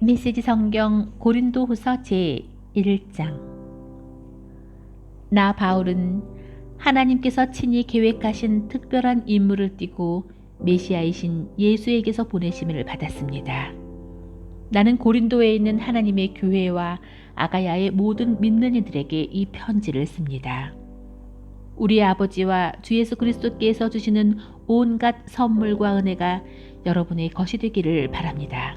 메시지 성경 고린도후서 제1장. 나 바울은 하나님께서 친히 계획하신 특별한 임무를 띠고 메시아이신 예수에게서 보내심을 받았습니다. 나는 고린도에 있는 하나님의 교회와 아가야의 모든 믿는 이들에게 이 편지를 씁니다. 우리 아버지와 주 예수 그리스도께서 주시는 온갖 선물과 은혜가 여러분의 것이 되기를 바랍니다.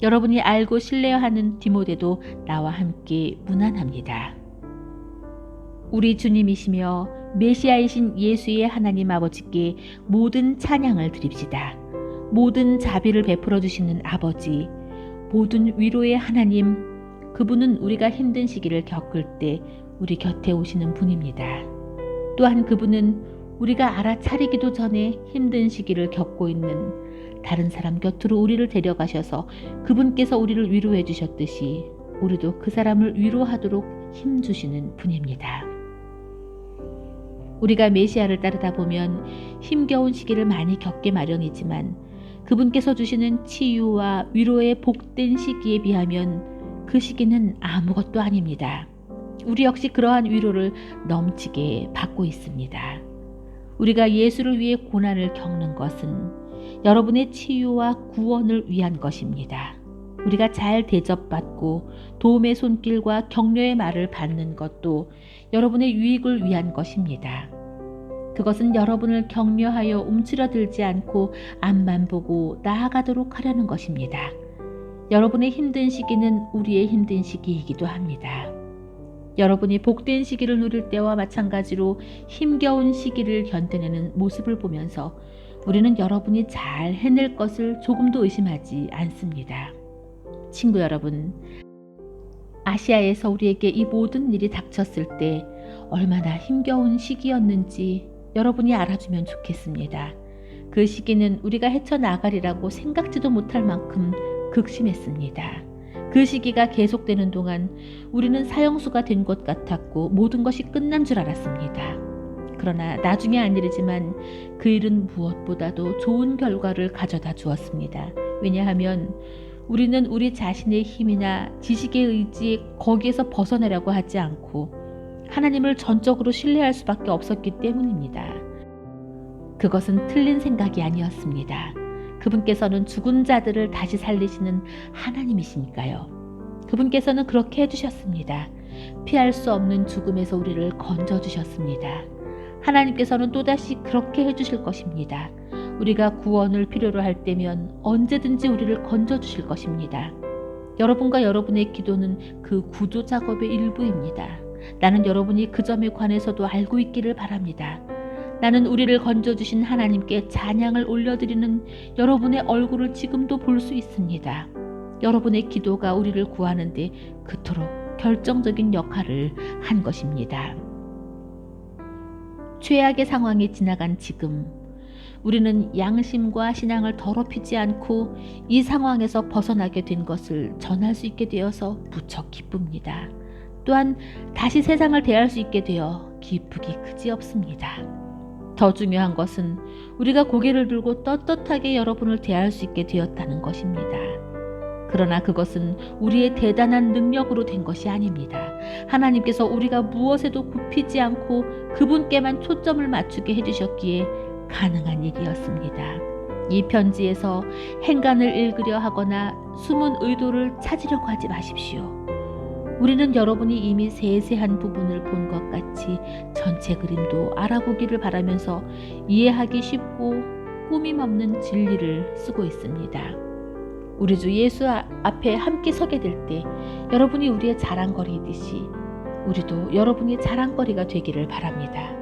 여러분이 알고 신뢰하는 디모데도 나와 함께 문안합니다. 우리 주님이시며 메시아이신 예수의 하나님 아버지께 모든 찬양을 드립시다. 모든 자비를 베풀어 주시는 아버지, 모든 위로의 하나님, 그분은 우리가 힘든 시기를 겪을 때 우리 곁에 오시는 분입니다. 또한 그분은 우리가 알아차리기도 전에 힘든 시기를 겪고 있는 다른 사람 곁으로 우리를 데려가셔서 그분께서 우리를 위로해 주셨듯이 우리도 그 사람을 위로하도록 힘주시는 분입니다. 우리가 메시아를 따르다 보면 힘겨운 시기를 많이 겪게 마련이지만 그분께서 주시는 치유와 위로의 복된 시기에 비하면 그 시기는 아무것도 아닙니다. 우리 역시 그러한 위로를 넘치게 받고 있습니다. 우리가 예수를 위해 고난을 겪는 것은 여러분의 치유와 구원을 위한 것입니다. 우리가 잘 대접받고 도움의 손길과 격려의 말을 받는 것도 여러분의 유익을 위한 것입니다. 그것은 여러분을 격려하여 움츠러들지 않고 앞만 보고 나아가도록 하려는 것입니다. 여러분의 힘든 시기는 우리의 힘든 시기이기도 합니다. 여러분이 복된 시기를 누릴 때와 마찬가지로 힘겨운 시기를 견뎌내는 모습을 보면서 우리는 여러분이 잘 해낼 것을 조금도 의심하지 않습니다. 친구 여러분, 아시아에서 우리에게 이 모든 일이 닥쳤을 때 얼마나 힘겨운 시기였는지 여러분이 알아주면 좋겠습니다. 그 시기는 우리가 헤쳐나가리라고 생각지도 못할 만큼 극심했습니다. 그 시기가 계속되는 동안 우리는 사형수가 된 것 같았고 모든 것이 끝난 줄 알았습니다. 그러나 나중에 안 일이지만 그 일은 무엇보다도 좋은 결과를 가져다 주었습니다. 왜냐하면 우리는 우리 자신의 힘이나 지식의 의지에 거기에서 벗어나려고 하지 않고 하나님을 전적으로 신뢰할 수밖에 없었기 때문입니다. 그것은 틀린 생각이 아니었습니다. 그분께서는 죽은 자들을 다시 살리시는 하나님이시니까요. 그분께서는 그렇게 해주셨습니다. 피할 수 없는 죽음에서 우리를 건져주셨습니다. 하나님께서는 또다시 그렇게 해주실 것입니다. 우리가 구원을 필요로 할 때면 언제든지 우리를 건져주실 것입니다. 여러분과 여러분의 기도는 그 구조 작업의 일부입니다. 나는 여러분이 그 점에 관해서도 알고 있기를 바랍니다. 나는 우리를 건져주신 하나님께 찬양을 올려드리는 여러분의 얼굴을 지금도 볼 수 있습니다. 여러분의 기도가 우리를 구하는데 그토록 결정적인 역할을 한 것입니다. 최악의 상황이 지나간 지금 우리는 양심과 신앙을 더럽히지 않고 이 상황에서 벗어나게 된 것을 전할 수 있게 되어서 무척 기쁩니다. 또한 다시 세상을 대할 수 있게 되어 기쁘기 그지없습니다. 더 중요한 것은 우리가 고개를 들고 떳떳하게 여러분을 대할 수 있게 되었다는 것입니다. 그러나 그것은 우리의 대단한 능력으로 된 것이 아닙니다. 하나님께서 우리가 무엇에도 굽히지 않고 그분께만 초점을 맞추게 해주셨기에 가능한 일이었습니다. 이 편지에서 행간을 읽으려 하거나 숨은 의도를 찾으려고 하지 마십시오. 우리는 여러분이 이미 세세한 부분을 본 것 같이 전체 그림도 알아보기를 바라면서 이해하기 쉽고 꾸밈 없는 진리를 쓰고 있습니다. 우리 주 예수 앞에 함께 서게 될 때 여러분이 우리의 자랑거리이듯이 우리도 여러분의 자랑거리가 되기를 바랍니다.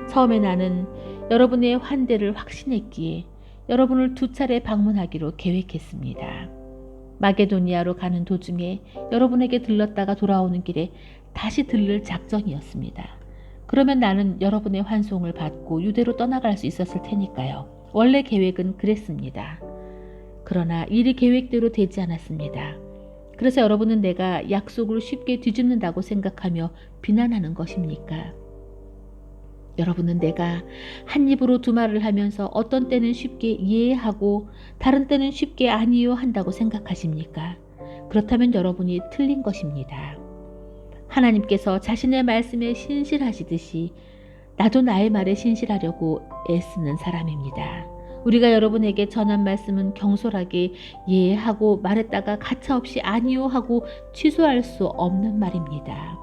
처음에 나는 여러분의 환대를 확신했기에 여러분을 2차례 방문하기로 계획했습니다. 마게도니아로 가는 도중에 여러분에게 들렀다가 돌아오는 길에 다시 들를 작정이었습니다. 그러면 나는 여러분의 환송을 받고 유대로 떠나갈 수 있었을 테니까요. 원래 계획은 그랬습니다. 그러나 일이 계획대로 되지 않았습니다. 그래서 여러분은 내가 약속을 쉽게 뒤집는다고 생각하며 비난하는 것입니까? 여러분은 내가 한 입으로 두 말을 하면서 어떤 때는 쉽게 이해하고 다른 때는 쉽게 아니요 한다고 생각하십니까? 그렇다면 여러분이 틀린 것입니다. 하나님께서 자신의 말씀에 신실하시듯이 나도 나의 말에 신실하려고 애쓰는 사람입니다. 우리가 여러분에게 전한 말씀은 경솔하게 예 하고 말했다가 가차없이 아니요 하고 취소할 수 없는 말입니다.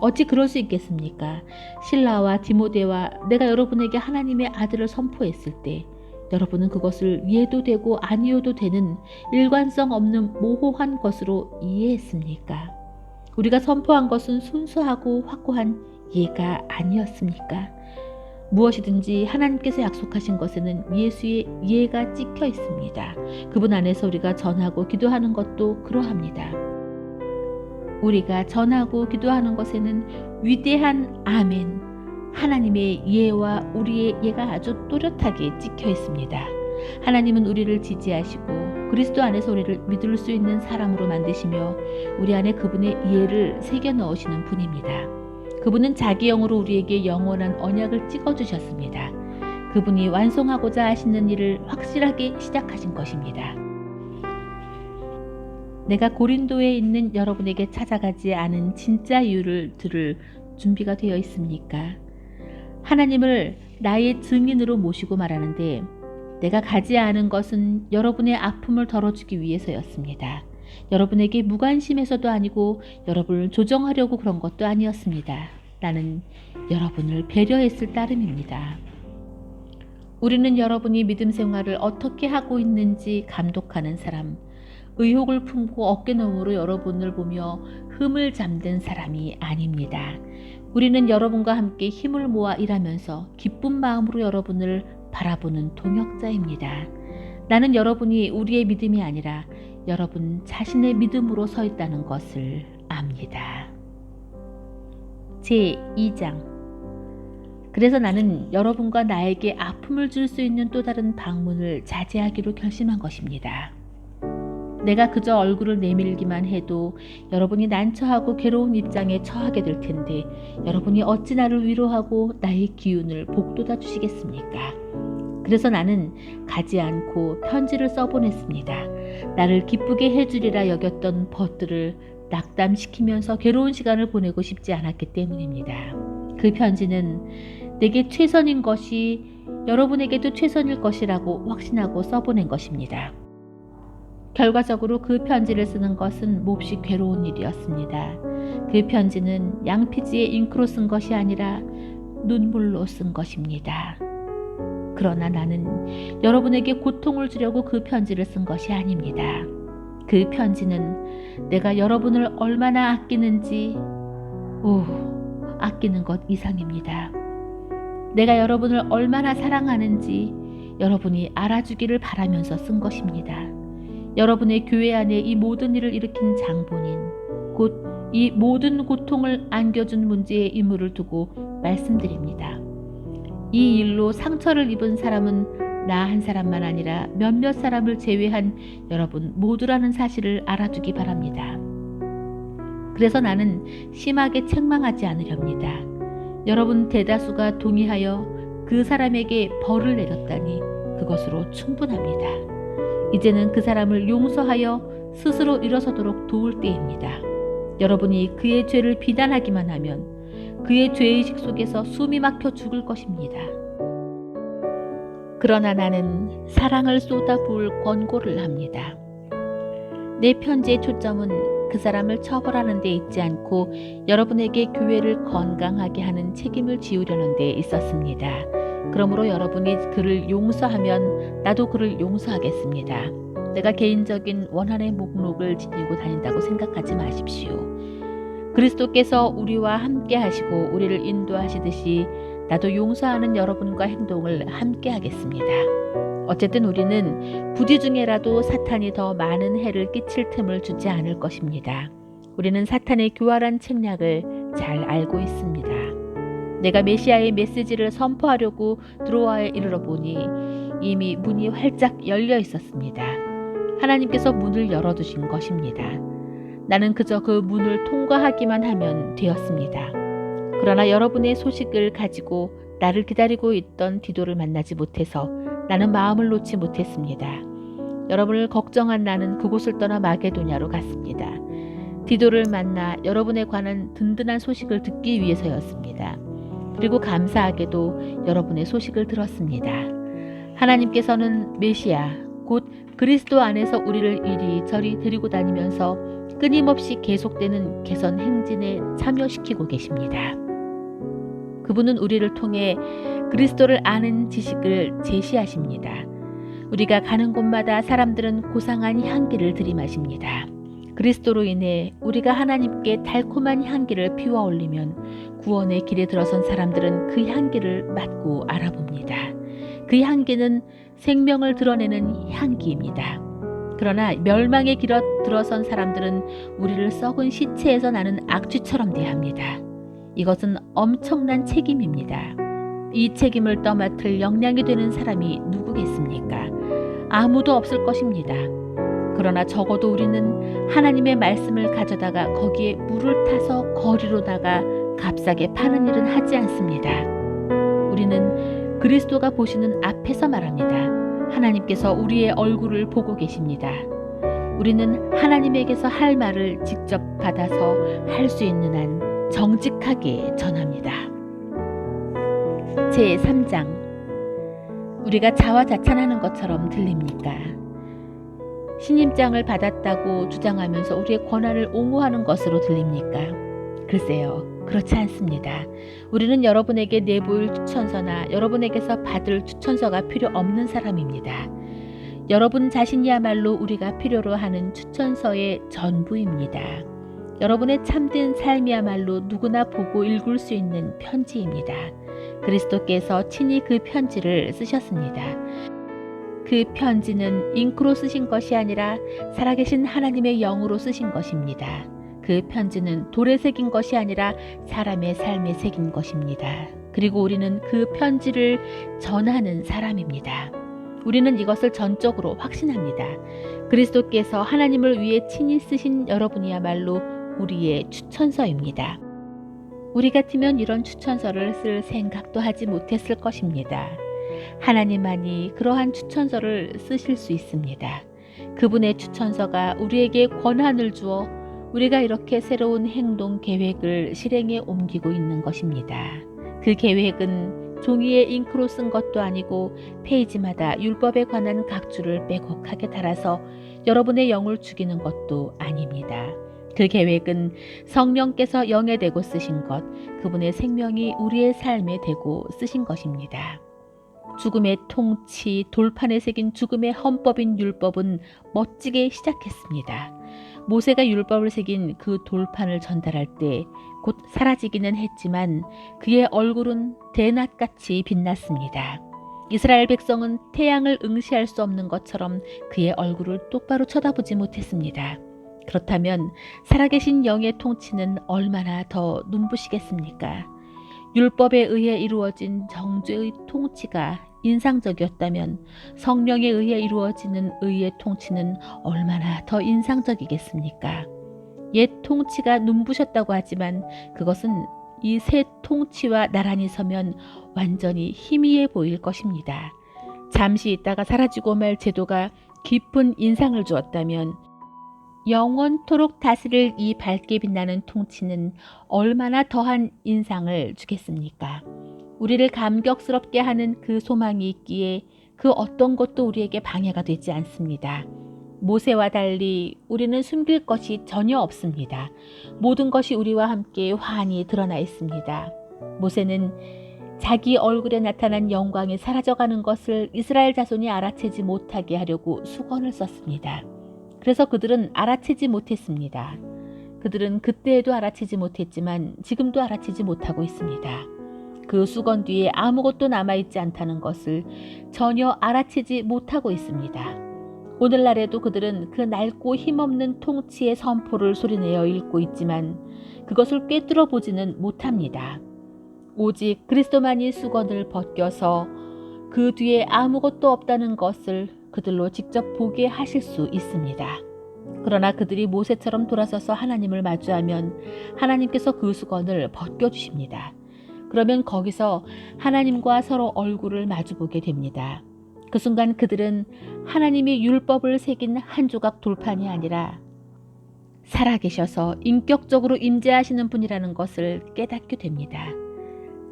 어찌 그럴 수 있겠습니까? 실라와 디모데와 내가 여러분에게 하나님의 아들을 선포했을 때 여러분은 그것을 예도 되고 아니어도 되는 일관성 없는 모호한 것으로 이해했습니까? 우리가 선포한 것은 순수하고 확고한 예가 아니었습니까? 무엇이든지 하나님께서 약속하신 것에는 예수의 예가 찍혀 있습니다. 그분 안에서 우리가 전하고 기도하는 것도 그러합니다. 우리가 전하고 기도하는 것에는 위대한 아멘, 하나님의 예와 우리의 예가 아주 또렷하게 찍혀 있습니다. 하나님은 우리를 지지하시고 그리스도 안에서 우리를 믿을 수 있는 사람으로 만드시며 우리 안에 그분의 예를 새겨 넣으시는 분입니다. 그분은 자기 영으로 우리에게 영원한 언약을 찍어주셨습니다. 그분이 완성하고자 하시는 일을 확실하게 시작하신 것입니다. 내가 고린도에 있는 여러분에게 찾아가지 않은 진짜 이유를 들을 준비가 되어 있습니까? 하나님을 나의 증인으로 모시고 말하는데 내가 가지 않은 것은 여러분의 아픔을 덜어주기 위해서였습니다. 여러분에게 무관심해서도 아니고 여러분을 조정하려고 그런 것도 아니었습니다. 나는 여러분을 배려했을 따름입니다. 우리는 여러분이 믿음 생활을 어떻게 하고 있는지 감독하는 사람, 의혹을 품고 어깨너머로 여러분을 보며 흠을 잠든 사람이 아닙니다. 우리는 여러분과 함께 힘을 모아 일하면서 기쁜 마음으로 여러분을 바라보는 동역자입니다. 나는 여러분이 우리의 믿음이 아니라 여러분 자신의 믿음으로 서 있다는 것을 압니다. 제2장. 그래서 나는 여러분과 나에게 아픔을 줄 수 있는 또 다른 방문을 자제하기로 결심한 것입니다. 내가 그저 얼굴을 내밀기만 해도 여러분이 난처하고 괴로운 입장에 처하게 될 텐데 여러분이 어찌 나를 위로하고 나의 기운을 북돋아 주시겠습니까? 그래서 나는 가지 않고 편지를 써보냈습니다. 나를 기쁘게 해주리라 여겼던 벗들을 낙담시키면서 괴로운 시간을 보내고 싶지 않았기 때문입니다. 그 편지는 내게 최선인 것이 여러분에게도 최선일 것이라고 확신하고 써보낸 것입니다. 결과적으로 그 편지를 쓰는 것은 몹시 괴로운 일이었습니다. 그 편지는 양피지에 잉크로 쓴 것이 아니라 눈물로 쓴 것입니다. 그러나 나는 여러분에게 고통을 주려고 그 편지를 쓴 것이 아닙니다. 그 편지는 내가 여러분을 얼마나 아끼는지, 아끼는 것 이상입니다. 내가 여러분을 얼마나 사랑하는지 여러분이 알아주기를 바라면서 쓴 것입니다. 여러분의 교회 안에 이 모든 일을 일으킨 장본인, 곧 이 모든 고통을 안겨준 문제의 임무를 두고 말씀드립니다. 이 일로 상처를 입은 사람은 나 한 사람만 아니라 몇몇 사람을 제외한 여러분 모두라는 사실을 알아두기 바랍니다. 그래서 나는 심하게 책망하지 않으렵니다. 여러분 대다수가 동의하여 그 사람에게 벌을 내렸다니 그것으로 충분합니다. 이제는 그 사람을 용서하여 스스로 일어서도록 도울 때입니다. 여러분이 그의 죄를 비난하기만 하면 그의 죄의식 속에서 숨이 막혀 죽을 것입니다. 그러나 나는 사랑을 쏟아부을 권고를 합니다. 내 편지의 초점은 그 사람을 처벌하는 데 있지 않고 여러분에게 교회를 건강하게 하는 책임을 지우려는 데 있었습니다. 그러므로 여러분이 그를 용서하면 나도 그를 용서하겠습니다. 내가 개인적인 원한의 목록을 지니고 다닌다고 생각하지 마십시오. 그리스도께서 우리와 함께 하시고 우리를 인도하시듯이 나도 용서하는 여러분과 행동을 함께 하겠습니다. 어쨌든 우리는 부디 중에라도 사탄이 더 많은 해를 끼칠 틈을 주지 않을 것입니다. 우리는 사탄의 교활한 책략을 잘 알고 있습니다. 내가 메시아의 메시지를 선포하려고 드로아에 이르러 보니 이미 문이 활짝 열려 있었습니다. 하나님께서 문을 열어두신 것입니다. 나는 그저 그 문을 통과하기만 하면 되었습니다. 그러나 여러분의 소식을 가지고 나를 기다리고 있던 디도를 만나지 못해서 나는 마음을 놓지 못했습니다. 여러분을 걱정한 나는 그곳을 떠나 마게도냐로 갔습니다. 디도를 만나 여러분에 관한 든든한 소식을 듣기 위해서였습니다. 그리고 감사하게도 여러분의 소식을 들었습니다. 하나님께서는 메시아, 곧 그리스도 안에서 우리를 이리저리 데리고 다니면서 끊임없이 계속되는 개선 행진에 참여시키고 계십니다. 그분은 우리를 통해 그리스도를 아는 지식을 제시하십니다. 우리가 가는 곳마다 사람들은 고상한 향기를 들이마십니다. 그리스도로 인해 우리가 하나님께 달콤한 향기를 피워 올리면 구원의 길에 들어선 사람들은 그 향기를 맡고 알아봅니다. 그 향기는 생명을 드러내는 향기입니다. 그러나 멸망의 길에 들어선 사람들은 우리를 썩은 시체에서 나는 악취처럼 대합니다. 이것은 엄청난 책임입니다. 이 책임을 떠맡을 역량이 되는 사람이 누구겠습니까? 아무도 없을 것입니다. 그러나 적어도 우리는 하나님의 말씀을 가져다가 거기에 물을 타서 거리로 나가 값싸게 파는 일은 하지 않습니다. 우리는 그리스도가 보시는 앞에서 말합니다. 하나님께서 우리의 얼굴을 보고 계십니다. 우리는 하나님에게서 할 말을 직접 받아서 할 수 있는 한 정직하게 전합니다. 제3장. 우리가 자화자찬하는 것처럼 들립니까? 신임장을 받았다고 주장하면서 우리의 권한을 옹호하는 것으로 들립니까? 글쎄요, 그렇지 않습니다. 우리는 여러분에게 내보일 추천서나 여러분에게서 받을 추천서가 필요 없는 사람입니다. 여러분 자신이야말로 우리가 필요로 하는 추천서의 전부입니다. 여러분의 참된 삶이야말로 누구나 보고 읽을 수 있는 편지입니다. 그리스도께서 친히 그 편지를 쓰셨습니다. 그 편지는 잉크로 쓰신 것이 아니라 살아계신 하나님의 영으로 쓰신 것입니다. 그 편지는 돌에 새긴 것이 아니라 사람의 삶에 새긴 것입니다. 그리고 우리는 그 편지를 전하는 사람입니다. 우리는 이것을 전적으로 확신합니다. 그리스도께서 하나님을 위해 친히 쓰신 여러분이야말로 우리의 추천서입니다. 우리 같으면 이런 추천서를 쓸 생각도 하지 못했을 것입니다. 하나님만이 그러한 추천서를 쓰실 수 있습니다. 그분의 추천서가 우리에게 권한을 주어 우리가 이렇게 새로운 행동 계획을 실행에 옮기고 있는 것입니다. 그 계획은 종이에 잉크로 쓴 것도 아니고 페이지마다 율법에 관한 각주를 빼곡하게 달아서 여러분의 영을 죽이는 것도 아닙니다. 그 계획은 성령께서 영에 대고 쓰신 것, 그분의 생명이 우리의 삶에 대고 쓰신 것입니다. 죽음의 통치, 돌판에 새긴 죽음의 헌법인 율법은 멋지게 시작했습니다. 모세가 율법을 새긴 그 돌판을 전달할 때 곧 사라지기는 했지만 그의 얼굴은 대낮같이 빛났습니다. 이스라엘 백성은 태양을 응시할 수 없는 것처럼 그의 얼굴을 똑바로 쳐다보지 못했습니다. 그렇다면 살아계신 영의 통치는 얼마나 더 눈부시겠습니까? 율법에 의해 이루어진 정죄의 통치가 인상적이었다면 성령에 의해 이루어지는 의의 통치는 얼마나 더 인상적이겠습니까? 옛 통치가 눈부셨다고 하지만 그것은 이 새 통치와 나란히 서면 완전히 희미해 보일 것입니다. 잠시 있다가 사라지고 말 제도가 깊은 인상을 주었다면 영원토록 다스릴 이 밝게 빛나는 통치는 얼마나 더한 인상을 주겠습니까? 우리를 감격스럽게 하는 그 소망이 있기에 그 어떤 것도 우리에게 방해가 되지 않습니다. 모세와 달리 우리는 숨길 것이 전혀 없습니다. 모든 것이 우리와 함께 환히 드러나 있습니다. 모세는 자기 얼굴에 나타난 영광이 사라져가는 것을 이스라엘 자손이 알아채지 못하게 하려고 수건을 썼습니다. 그래서 그들은 알아채지 못했습니다. 그들은 그때에도 알아채지 못했지만 지금도 알아채지 못하고 있습니다. 그 수건 뒤에 아무것도 남아있지 않다는 것을 전혀 알아채지 못하고 있습니다. 오늘날에도 그들은 그 낡고 힘없는 통치의 선포를 소리내어 읽고 있지만 그것을 꿰뚫어 보지는 못합니다. 오직 그리스도만이 수건을 벗겨서 그 뒤에 아무것도 없다는 것을 그들로 직접 보게 하실 수 있습니다. 그러나 그들이 모세처럼 돌아서서 하나님을 마주하면 하나님께서 그 수건을 벗겨주십니다. 그러면 거기서 하나님과 서로 얼굴을 마주보게 됩니다. 그 순간 그들은 하나님이 율법을 새긴 한 조각 돌판이 아니라 살아계셔서 인격적으로 임재하시는 분이라는 것을 깨닫게 됩니다.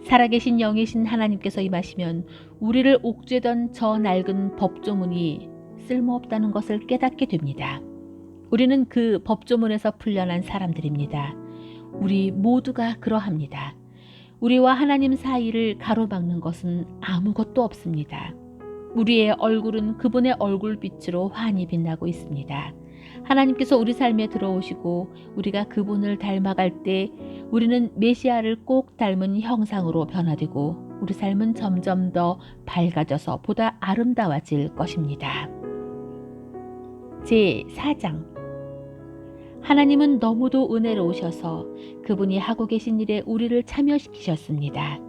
살아계신 영이신 하나님께서 임하시면 우리를 옥죄던 저 낡은 법조문이 쓸모없다는 것을 깨닫게 됩니다. 우리는 그 법조문에서 풀려난 사람들입니다. 우리 모두가 그러합니다. 우리와 하나님 사이를 가로막는 것은 아무것도 없습니다. 우리의 얼굴은 그분의 얼굴빛으로 환히 빛나고 있습니다. 하나님께서 우리 삶에 들어오시고 우리가 그분을 닮아갈 때 우리는 메시아를 꼭 닮은 형상으로 변화되고 우리 삶은 점점 더 밝아져서 보다 아름다워질 것입니다. 제4장 하나님은 너무도 은혜로우셔서 그분이 하고 계신 일에 우리를 참여시키셨습니다.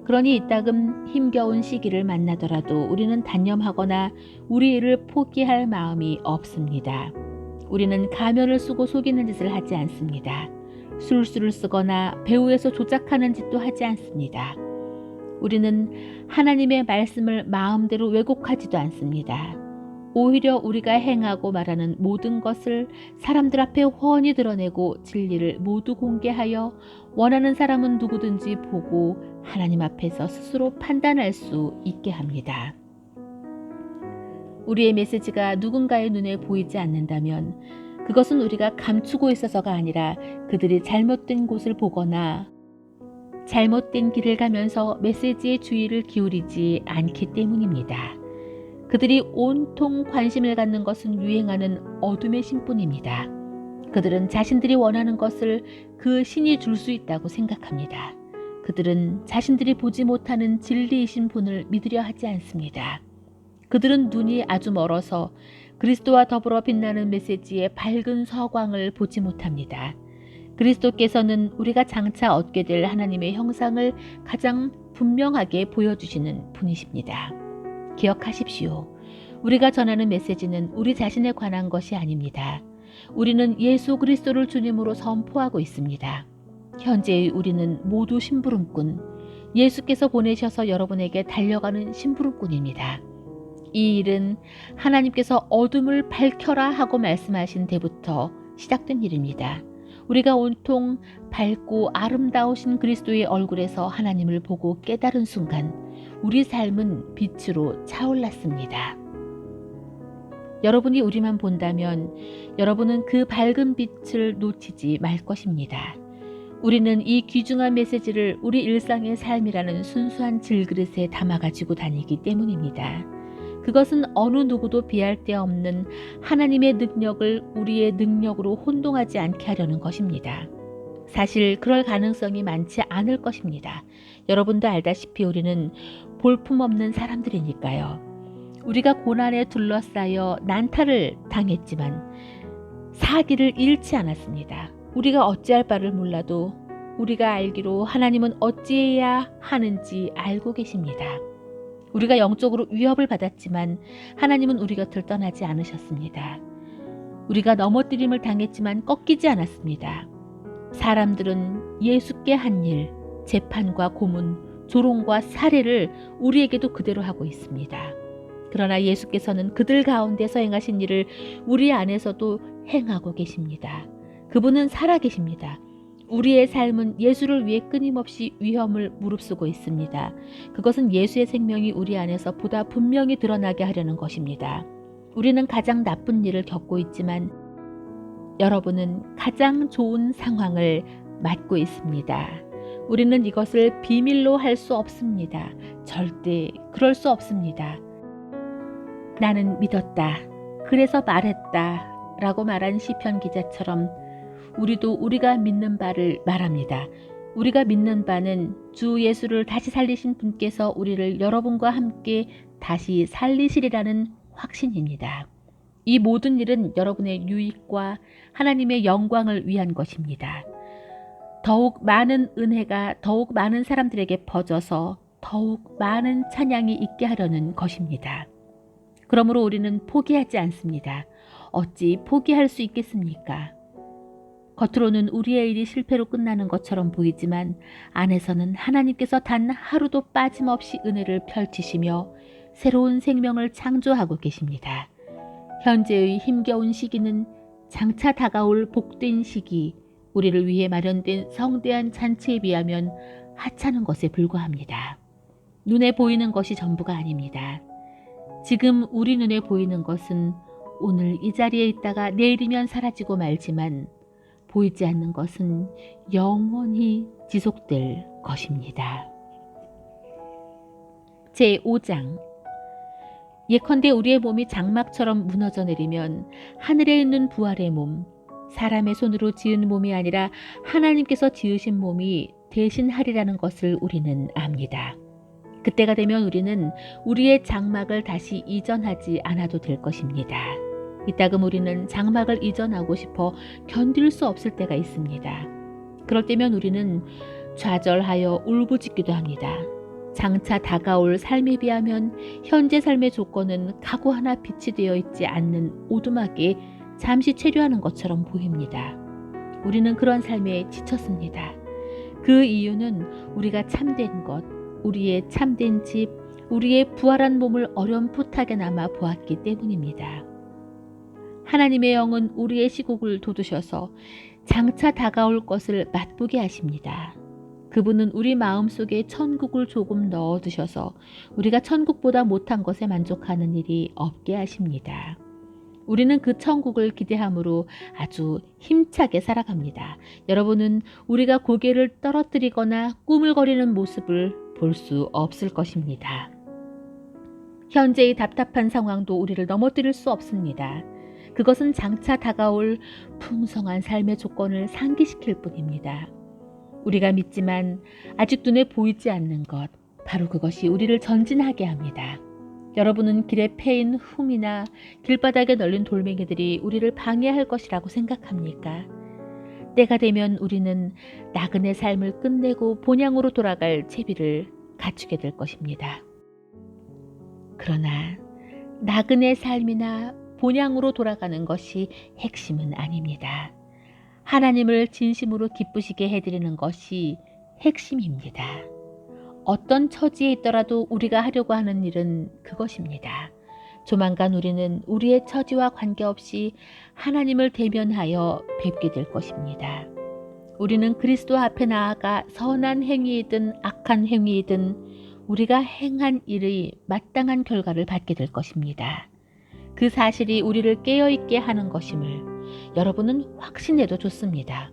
그러니 이따금 힘겨운 시기를 만나더라도 우리는 단념하거나 우리 일을 포기할 마음이 없습니다. 우리는 가면을 쓰고 속이는 짓을 하지 않습니다. 술수를 쓰거나 배후에서 조작하는 짓도 하지 않습니다. 우리는 하나님의 말씀을 마음대로 왜곡하지도 않습니다. 오히려 우리가 행하고 말하는 모든 것을 사람들 앞에 훤히 드러내고 진리를 모두 공개하여 원하는 사람은 누구든지 보고 하나님 앞에서 스스로 판단할 수 있게 합니다. 우리의 메시지가 누군가의 눈에 보이지 않는다면 그것은 우리가 감추고 있어서가 아니라 그들이 잘못된 곳을 보거나 잘못된 길을 가면서 메시지의 주의를 기울이지 않기 때문입니다. 그들이 온통 관심을 갖는 것은 유행하는 어둠의 신뿐입니다. 그들은 자신들이 원하는 것을 그 신이 줄 수 있다고 생각합니다. 그들은 자신들이 보지 못하는 진리이신 분을 믿으려 하지 않습니다. 그들은 눈이 아주 멀어서 그리스도와 더불어 빛나는 메시지의 밝은 서광을 보지 못합니다. 그리스도께서는 우리가 장차 얻게 될 하나님의 형상을 가장 분명하게 보여주시는 분이십니다. 기억하십시오. 우리가 전하는 메시지는 우리 자신에 관한 것이 아닙니다. 우리는 예수 그리스도를 주님으로 선포하고 있습니다. 현재의 우리는 모두 심부름꾼, 예수께서 보내셔서 여러분에게 달려가는 심부름꾼입니다. 이 일은 하나님께서 어둠을 밝혀라 하고 말씀하신 때부터 시작된 일입니다. 우리가 온통 밝고 아름다우신 그리스도의 얼굴에서 하나님을 보고 깨달은 순간 우리 삶은 빛으로 차올랐습니다. 여러분이 우리만 본다면 여러분은 그 밝은 빛을 놓치지 말 것입니다. 우리는 이 귀중한 메시지를 우리 일상의 삶이라는 순수한 질그릇에 담아가지고 다니기 때문입니다. 그것은 어느 누구도 비할 데 없는 하나님의 능력을 우리의 능력으로 혼동하지 않게 하려는 것입니다. 사실 그럴 가능성이 많지 않을 것입니다. 여러분도 알다시피 우리는 볼품없는 사람들이니까요. 우리가 고난에 둘러싸여 난타를 당했지만 사기를 잃지 않았습니다. 우리가 어찌할 바를 몰라도 우리가 알기로 하나님은 어찌해야 하는지 알고 계십니다. 우리가 영적으로 위협을 받았지만 하나님은 우리 곁을 떠나지 않으셨습니다. 우리가 넘어뜨림을 당했지만 꺾이지 않았습니다. 사람들은 예수께 한 일, 재판과 고문, 조롱과 살해를 우리에게도 그대로 하고 있습니다. 그러나 예수께서는 그들 가운데서 행하신 일을 우리 안에서도 행하고 계십니다. 그분은 살아계십니다. 우리의 삶은 예수를 위해 끊임없이 위험을 무릅쓰고 있습니다. 그것은 예수의 생명이 우리 안에서 보다 분명히 드러나게 하려는 것입니다. 우리는 가장 나쁜 일을 겪고 있지만 여러분은 가장 좋은 상황을 맞고 있습니다. 우리는 이것을 비밀로 할 수 없습니다. 절대 그럴 수 없습니다. 나는 믿었다. 그래서 말했다. 라고 말한 시편 기자처럼 우리도 우리가 믿는 바를 말합니다. 우리가 믿는 바는 주 예수를 다시 살리신 분께서 우리를 여러분과 함께 다시 살리시리라는 확신입니다. 이 모든 일은 여러분의 유익과 하나님의 영광을 위한 것입니다. 더욱 많은 은혜가 더욱 많은 사람들에게 퍼져서 더욱 많은 찬양이 있게 하려는 것입니다. 그러므로 우리는 포기하지 않습니다. 어찌 포기할 수 있겠습니까? 겉으로는 우리의 일이 실패로 끝나는 것처럼 보이지만 안에서는 하나님께서 단 하루도 빠짐없이 은혜를 펼치시며 새로운 생명을 창조하고 계십니다. 현재의 힘겨운 시기는 장차 다가올 복된 시기, 우리를 위해 마련된 성대한 잔치에 비하면 하찮은 것에 불과합니다. 눈에 보이는 것이 전부가 아닙니다. 지금 우리 눈에 보이는 것은 오늘 이 자리에 있다가 내일이면 사라지고 말지만 보이지 않는 것은 영원히 지속될 것입니다. 제5장. 예컨대 우리의 몸이 장막처럼 무너져 내리면 하늘에 있는 부활의 몸, 사람의 손으로 지은 몸이 아니라 하나님께서 지으신 몸이 대신하리라는 것을 우리는 압니다. 그때가 되면 우리는 우리의 장막을 다시 이전하지 않아도 될 것입니다. 이따금 우리는 장막을 이전하고 싶어 견딜 수 없을 때가 있습니다. 그럴 때면 우리는 좌절하여 울부짖기도 합니다. 장차 다가올 삶에 비하면 현재 삶의 조건은 가구 하나 빛이 되어 있지 않는 오두막에 잠시 체류하는 것처럼 보입니다. 우리는 그런 삶에 지쳤습니다. 그 이유는 우리가 참된 것, 우리의 참된 집, 우리의 부활한 몸을 어렴풋하게나마 보았기 때문입니다. 하나님의 영은 우리의 시국을 돋우셔서 장차 다가올 것을 맛보게 하십니다. 그분은 우리 마음속에 천국을 조금 넣어두셔서 우리가 천국보다 못한 것에 만족하는 일이 없게 하십니다. 우리는 그 천국을 기대함으로 아주 힘차게 살아갑니다. 여러분은 우리가 고개를 떨어뜨리거나 꾸물거리는 모습을 볼 수 없을 것입니다. 현재의 답답한 상황도 우리를 넘어뜨릴 수 없습니다. 그것은 장차 다가올 풍성한 삶의 조건을 상기시킬 뿐입니다. 우리가 믿지만 아직 눈에 보이지 않는 것, 바로 그것이 우리를 전진하게 합니다. 여러분은 길에 패인 흠이나 길바닥에 널린 돌멩이들이 우리를 방해할 것이라고 생각합니까? 때가 되면 우리는 나그네 삶을 끝내고 본향으로 돌아갈 채비를 갖추게 될 것입니다. 그러나 나그네 삶이나 본향으로 돌아가는 것이 핵심은 아닙니다. 하나님을 진심으로 기쁘시게 해드리는 것이 핵심입니다. 어떤 처지에 있더라도 우리가 하려고 하는 일은 그것입니다. 조만간 우리는 우리의 처지와 관계없이 하나님을 대면하여 뵙게 될 것입니다. 우리는 그리스도 앞에 나아가 선한 행위이든 악한 행위이든 우리가 행한 일의 마땅한 결과를 받게 될 것입니다. 그 사실이 우리를 깨어있게 하는 것임을 여러분은 확신해도 좋습니다.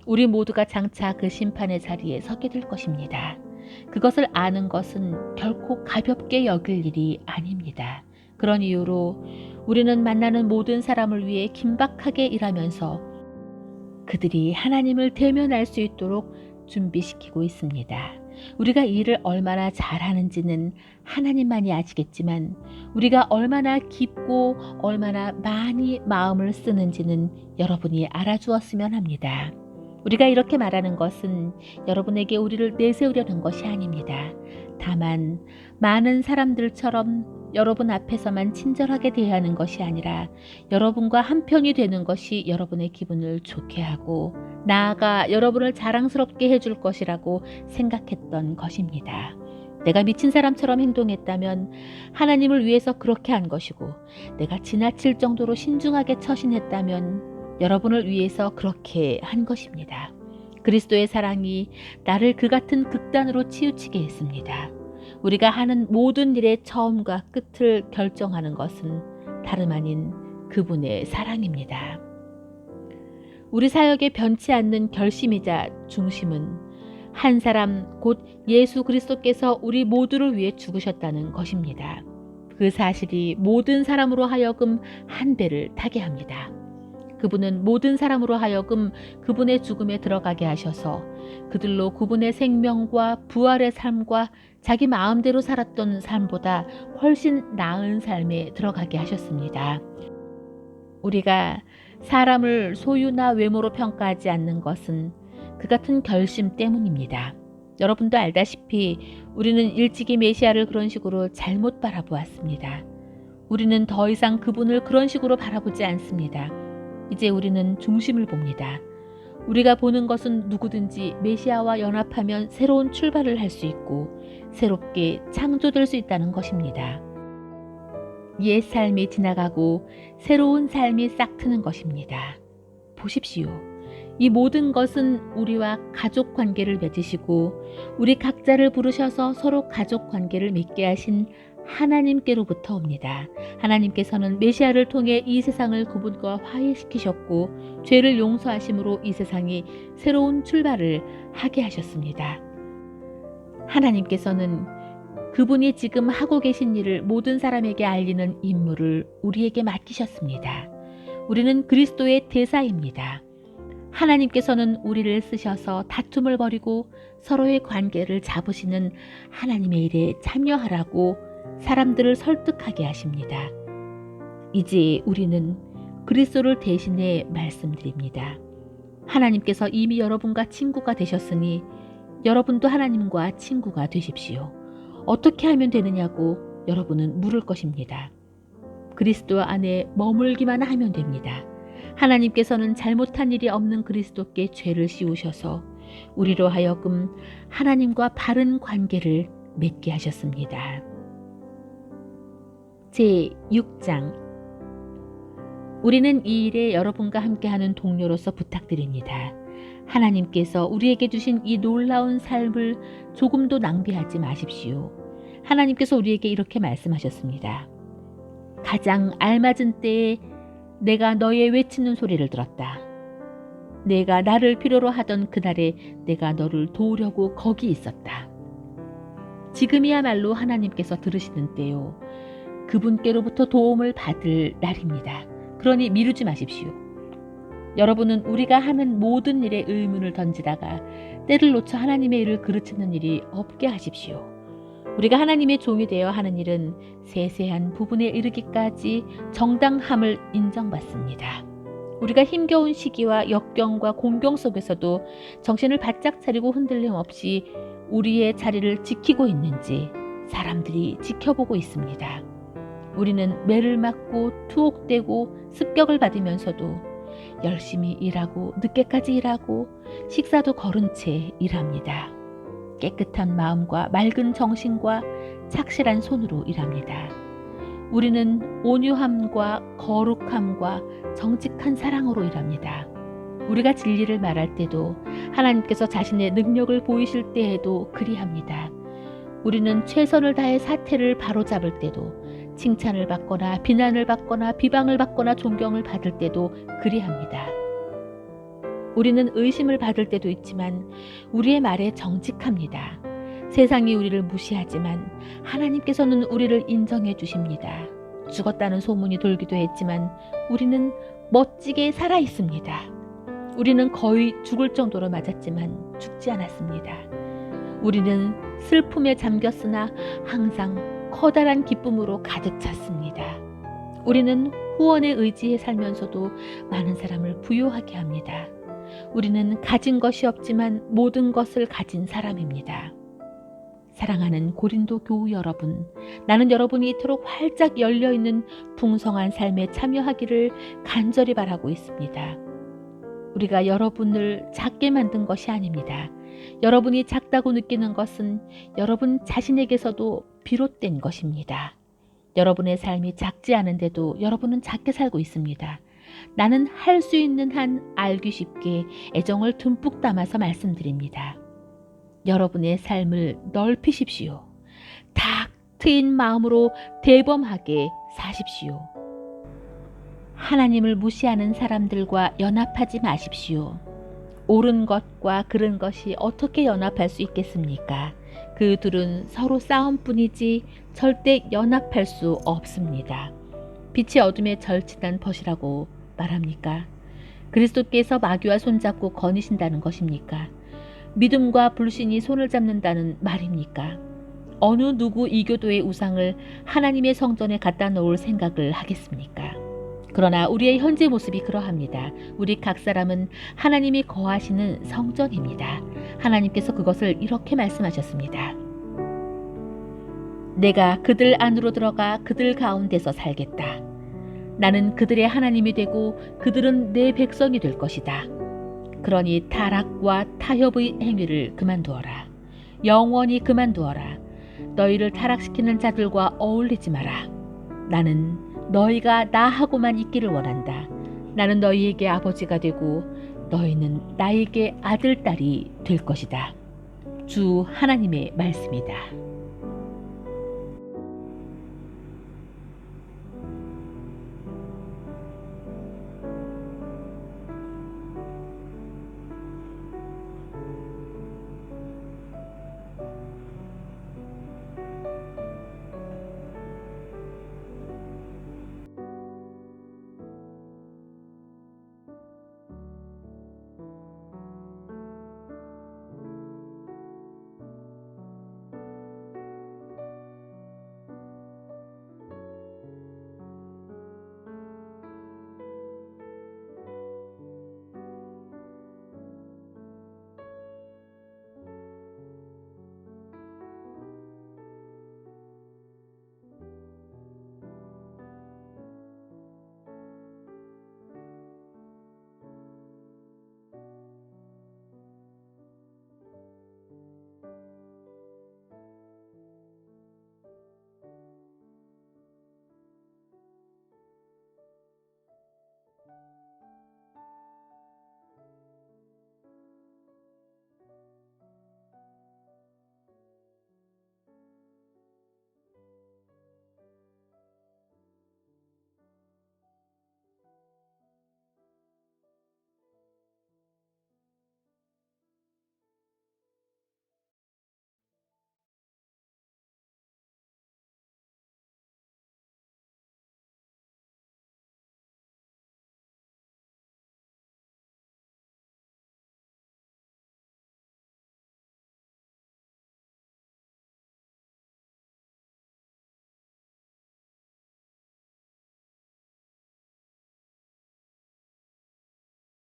우리 모두가 장차 그 심판의 자리에 서게 될 것입니다. 그것을 아는 것은 결코 가볍게 여길 일이 아닙니다. 그런 이유로 우리는 만나는 모든 사람을 위해 긴박하게 일하면서 그들이 하나님을 대면할 수 있도록 준비시키고 있습니다. 우리가 일을 얼마나 잘하는지는 하나님만이 아시겠지만 우리가 얼마나 깊고 얼마나 많이 마음을 쓰는지는 여러분이 알아주었으면 합니다. 우리가 이렇게 말하는 것은 여러분에게 우리를 내세우려는 것이 아닙니다. 다만 많은 사람들처럼 여러분 앞에서만 친절하게 대하는 것이 아니라 여러분과 한편이 되는 것이 여러분의 기분을 좋게 하고 나아가 여러분을 자랑스럽게 해줄 것이라고 생각했던 것입니다. 내가 미친 사람처럼 행동했다면 하나님을 위해서 그렇게 한 것이고 내가 지나칠 정도로 신중하게 처신했다면 여러분을 위해서 그렇게 한 것입니다. 그리스도의 사랑이 나를 그 같은 극단으로 치우치게 했습니다. 우리가 하는 모든 일의 처음과 끝을 결정하는 것은 다름 아닌 그분의 사랑입니다. 우리 사역의 변치 않는 결심이자 중심은 한 사람 곧 예수 그리스도께서 우리 모두를 위해 죽으셨다는 것입니다. 그 사실이 모든 사람으로 하여금 한 배를 타게 합니다. 그분은 모든 사람으로 하여금 그분의 죽음에 들어가게 하셔서 그들로 그분의 생명과 부활의 삶과 자기 마음대로 살았던 삶보다 훨씬 나은 삶에 들어가게 하셨습니다. 우리가 사람을 소유나 외모로 평가하지 않는 것은 그 같은 결심 때문입니다. 여러분도 알다시피 우리는 일찍이 메시아를 그런 식으로 잘못 바라보았습니다. 우리는 더 이상 그분을 그런 식으로 바라보지 않습니다. 이제 우리는 중심을 봅니다. 우리가 보는 것은 누구든지 메시아와 연합하면 새로운 출발을 할 수 있고 새롭게 창조될 수 있다는 것입니다. 옛 삶이 지나가고 새로운 삶이 싹 트는 것입니다. 보십시오. 이 모든 것은 우리와 가족 관계를 맺으시고 우리 각자를 부르셔서 서로 가족 관계를 맺게 하신 하나님께로부터 옵니다. 하나님께서는 메시아를 통해 이 세상을 그분과 화해시키셨고 죄를 용서하심으로 이 세상이 새로운 출발을 하게 하셨습니다. 하나님께서는 그분이 지금 하고 계신 일을 모든 사람에게 알리는 임무를 우리에게 맡기셨습니다. 우리는 그리스도의 대사입니다. 하나님께서는 우리를 쓰셔서 다툼을 벌이고 서로의 관계를 잡으시는 하나님의 일에 참여하라고 사람들을 설득하게 하십니다. 이제 우리는 그리스도를 대신해 말씀드립니다. 하나님께서 이미 여러분과 친구가 되셨으니 여러분도 하나님과 친구가 되십시오. 어떻게 하면 되느냐고 여러분은 물을 것입니다. 그리스도 안에 머물기만 하면 됩니다. 하나님께서는 잘못한 일이 없는 그리스도께 죄를 씌우셔서 우리로 하여금 하나님과 바른 관계를 맺게 하셨습니다. 제6장 우리는 이 일에 여러분과 함께하는 동료로서 부탁드립니다. 하나님께서 우리에게 주신 이 놀라운 삶을 조금도 낭비하지 마십시오. 하나님께서 우리에게 이렇게 말씀하셨습니다. 가장 알맞은 때에 내가 너의 외치는 소리를 들었다. 내가 나를 필요로 하던 그날에 내가 너를 도우려고 거기 있었다. 지금이야말로 하나님께서 들으시는 때요. 그분께로부터 도움을 받을 날입니다. 그러니 미루지 마십시오. 여러분은 우리가 하는 모든 일에 의문을 던지다가 때를 놓쳐 하나님의 일을 그르치는 일이 없게 하십시오. 우리가 하나님의 종이 되어 하는 일은 세세한 부분에 이르기까지 정당함을 인정받습니다. 우리가 힘겨운 시기와 역경과 공경 속에서도 정신을 바짝 차리고 흔들림 없이 우리의 자리를 지키고 있는지 사람들이 지켜보고 있습니다. 우리는 매를 맞고 투옥되고 습격을 받으면서도 열심히 일하고 늦게까지 일하고 식사도 거른 채 일합니다. 깨끗한 마음과 맑은 정신과 착실한 손으로 일합니다. 우리는 온유함과 거룩함과 정직한 사랑으로 일합니다. 우리가 진리를 말할 때도 하나님께서 자신의 능력을 보이실 때에도 그리합니다. 우리는 최선을 다해 사태를 바로잡을 때도 칭찬을 받거나 비난을 받거나 비방을 받거나 존경을 받을 때도 그리합니다. 우리는 의심을 받을 때도 있지만 우리의 말에 정직합니다. 세상이 우리를 무시하지만 하나님께서는 우리를 인정해 주십니다. 죽었다는 소문이 돌기도 했지만 우리는 멋지게 살아 있습니다. 우리는 거의 죽을 정도로 맞았지만 죽지 않았습니다. 우리는 슬픔에 잠겼으나 항상 커다란 기쁨으로 가득 찼습니다. 우리는 후원에 의지해 살면서도 많은 사람을 부유하게 합니다. 우리는 가진 것이 없지만 모든 것을 가진 사람입니다. 사랑하는 고린도 교우 여러분, 나는 여러분이 이토록 활짝 열려있는 풍성한 삶에 참여하기를 간절히 바라고 있습니다. 우리가 여러분을 작게 만든 것이 아닙니다. 여러분이 작다고 느끼는 것은 여러분 자신에게서도 비롯된 것입니다. 여러분의 삶이 작지 않은데도 여러분은 작게 살고 있습니다. 나는 할 수 있는 한 알기 쉽게 애정을 듬뿍 담아서 말씀드립니다. 여러분의 삶을 넓히십시오. 탁 트인 마음으로 대범하게 사십시오. 하나님을 무시하는 사람들과 연합하지 마십시오. 옳은 것과 그른 것이 어떻게 연합할 수 있겠습니까? 그 둘은 서로 싸움뿐이지 절대 연합할 수 없습니다. 빛이 어둠에 절친한 벗이라고 말합니까? 그리스도께서 마귀와 손잡고 거니신다는 것입니까? 믿음과 불신이 손을 잡는다는 말입니까? 어느 누구 이교도의 우상을 하나님의 성전에 갖다 놓을 생각을 하겠습니까? 그러나 우리의 현재 모습이 그러합니다. 우리 각 사람은 하나님이 거하시는 성전입니다. 하나님께서 그것을 이렇게 말씀하셨습니다. 내가 그들 안으로 들어가 그들 가운데서 살겠다. 나는 그들의 하나님이 되고 그들은 내 백성이 될 것이다. 그러니 타락과 타협의 행위를 그만두어라. 영원히 그만두어라. 너희를 타락시키는 자들과 어울리지 마라. 나는 너희가 나하고만 있기를 원한다. 나는 너희에게 아버지가 되고 너희는 나에게 아들, 딸이 될 것이다. 주 하나님의 말씀이다.